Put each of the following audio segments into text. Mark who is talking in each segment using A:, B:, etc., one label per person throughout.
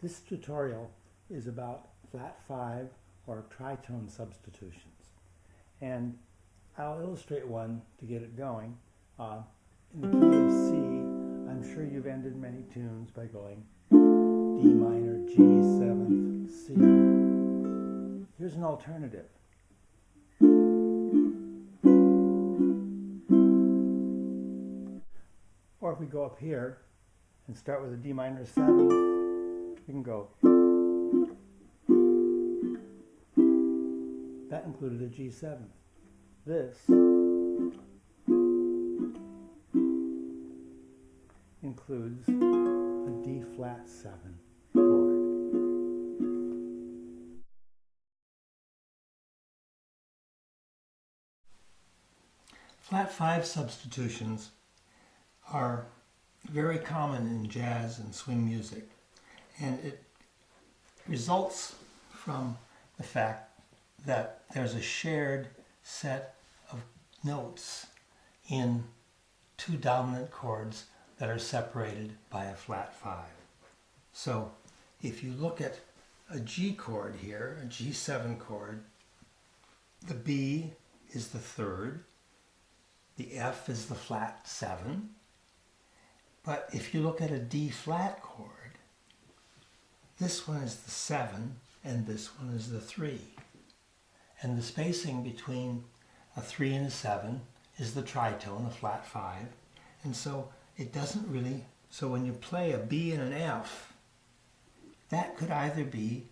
A: This tutorial is about flat 5 or tritone substitutions. And I'll illustrate one to get it going. In the key of C, I'm sure you've ended many tunes by going D minor, G, 7th, C. Here's an alternative. Or if we go up here and start with a D minor 7th, we can go. That included a G7. This includes a D flat 7 chord. Flat 5 substitutions are very common in jazz and swing music, and it results from the fact that there's a shared set of notes in two dominant chords that are separated by a flat 5. So if you look at a G chord here, a G7 chord, the B is the 3rd, the F is the flat 7, but if you look at a D flat chord, this one is the 7 and this one is the 3. And the spacing between a 3 and a 7 is the tritone, a flat 5. And so it doesn't really, so when you play a B and an F, that could either be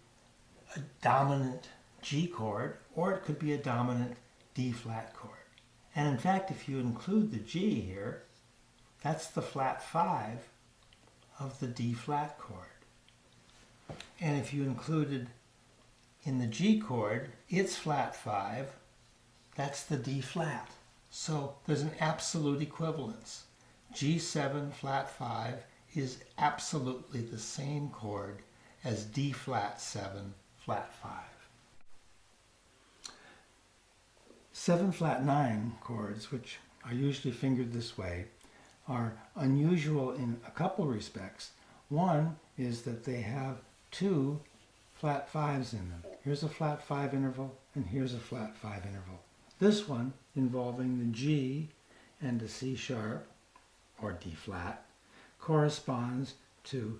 A: a dominant G chord or it could be a dominant D flat chord. And in fact, if you include the G here, that's the flat 5 of the D flat chord. And if you included in the G chord, its flat 5, that's the D flat. So there's an absolute equivalence. G7 flat 5 is absolutely the same chord as D flat 7 flat 5. 7 flat 9 chords, which are usually fingered this way, are unusual in a couple respects. One is that they have two flat 5s in them. Here's a flat 5 interval and here's a flat 5 interval. This one, involving the G and the C sharp or D flat, corresponds to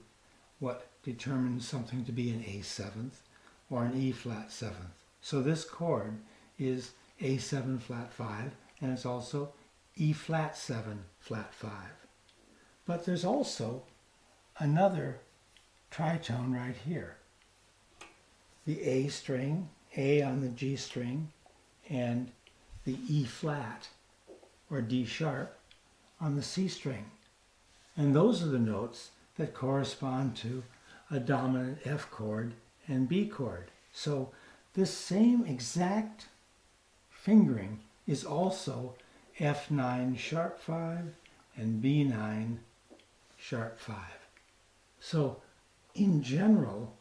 A: what determines something to be an A7th or an E flat 7th. So this chord is A7 flat 5 and it's also E flat 7 flat 5. But there's also another tritone right here. The A string, A on the G string, and the E flat or D sharp on the C string. And those are the notes that correspond to a dominant F chord and B chord. So this same exact fingering is also F9 sharp 5 and B9 sharp 5. So in general,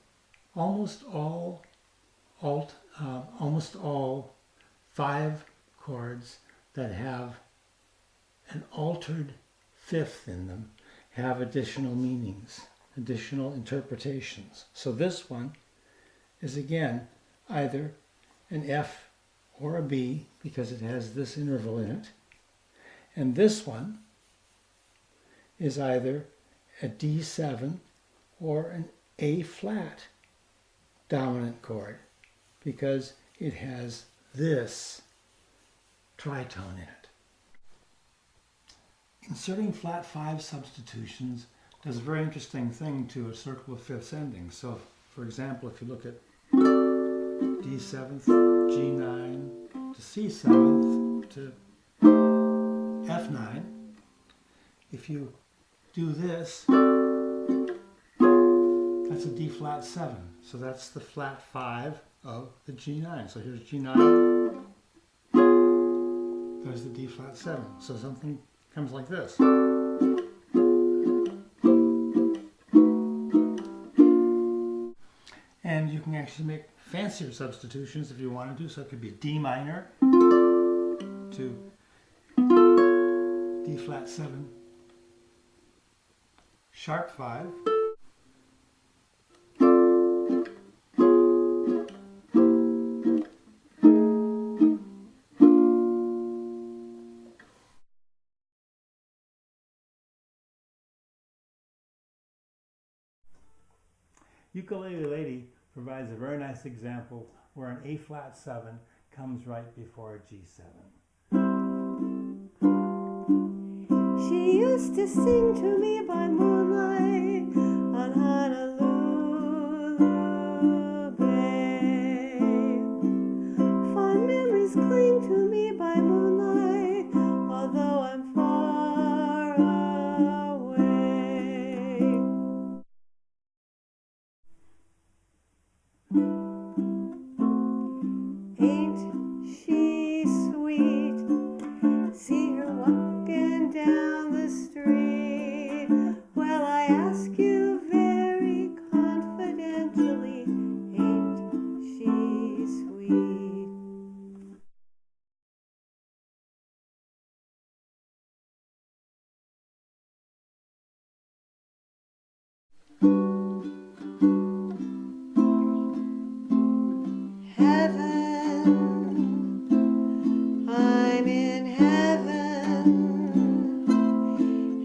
A: almost all 5 chords that have an altered 5th in them have additional meanings, additional interpretations. So this one is again either an F or a B because it has this interval in it, and this one is either a D7 or an A flat dominant chord because it has this tritone in it. Inserting flat 5 substitutions does a very interesting thing to a circle of 5ths endings. So for example, if you look at D7th, G9 to C7th to F9, if you do this, that's a D flat 7. So that's the flat 5 of the G9. So here's G9, there's the D flat 7. So something comes like this. And you can actually make fancier substitutions if you want to do so. It could be a D minor to D flat 7 sharp 5 Ukulele Lady provides a very nice example where an A flat 7 comes right before a G7.
B: She used to sing to me by moonlight on Honolulu Bay. Fond memories cling to me by moonlight, although I'm far away. Ain't she sweet? See her walking down the street. Well, I ask you very confidentially, ain't she sweet? Heaven, I'm in heaven,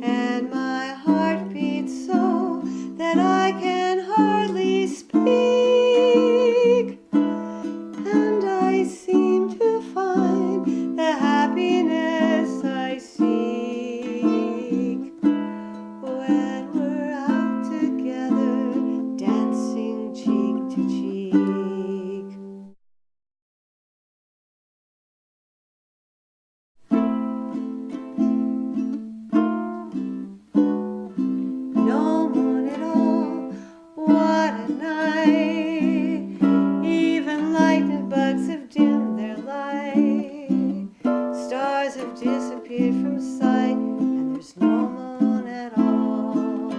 B: and my heart beats so that I can hardly speak, and I seem to find the happiness I seek when we're out together, dancing cheek to cheek. No moon at all, what a night. Even lightning bugs have dimmed their light. Stars have disappeared from sight, and there's no moon at all.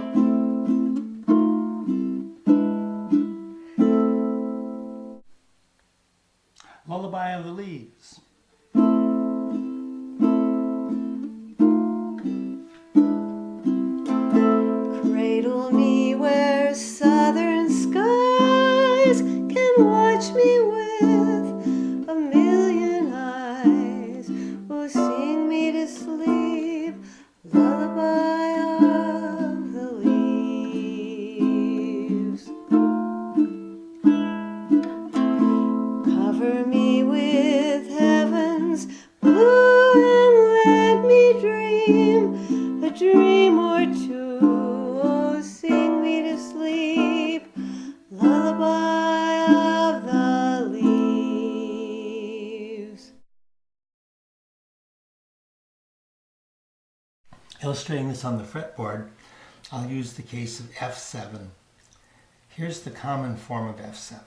A: Lullaby of the Leaves.
B: Cradle me where southern skies can watch me with a million eyes. Oh, sing me to sleep, lullaby of the leaves. Cover me with heaven's blue and let me dream a dream or two. Oh, sing me to sleep, lullaby of the leaves.
A: Illustrating this on the fretboard, I'll use the case of F7. Here's the common form of F7.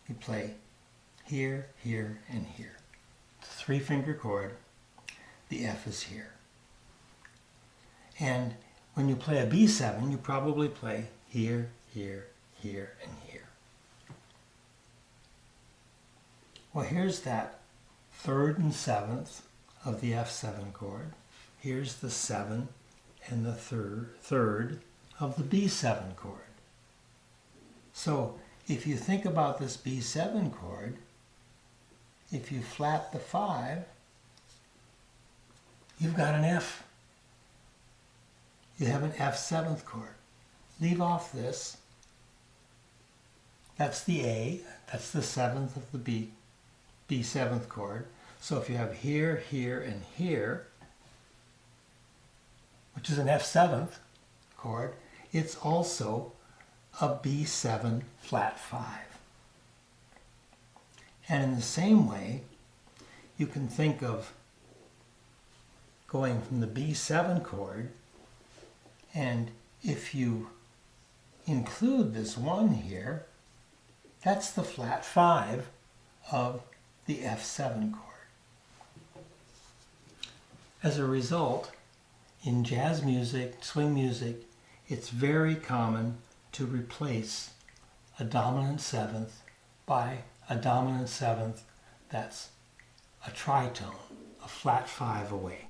A: You play here, here, and here. It's a 3-finger chord. The F is here. And when you play a B7, you probably play here, here, here, and here. Well, here's that 3rd and 7th of the F7 chord. Here's the 7 and the third of the B7 chord. So if you think about this B7 chord, if you flat the 5, you've got an F. You have an F7th chord. Leave off this. That's the A. That's the 7th of the B7th chord. So if you have here, here, and here, which is an F7th chord, it's also a B7 flat 5. And in the same way, you can think of going from the B7 chord, and if you include this 1 here, that's the flat 5 of the F7 chord. As a result, in jazz music, swing music, it's very common to replace a dominant 7th by a dominant 7th that's a tritone, a flat 5 away.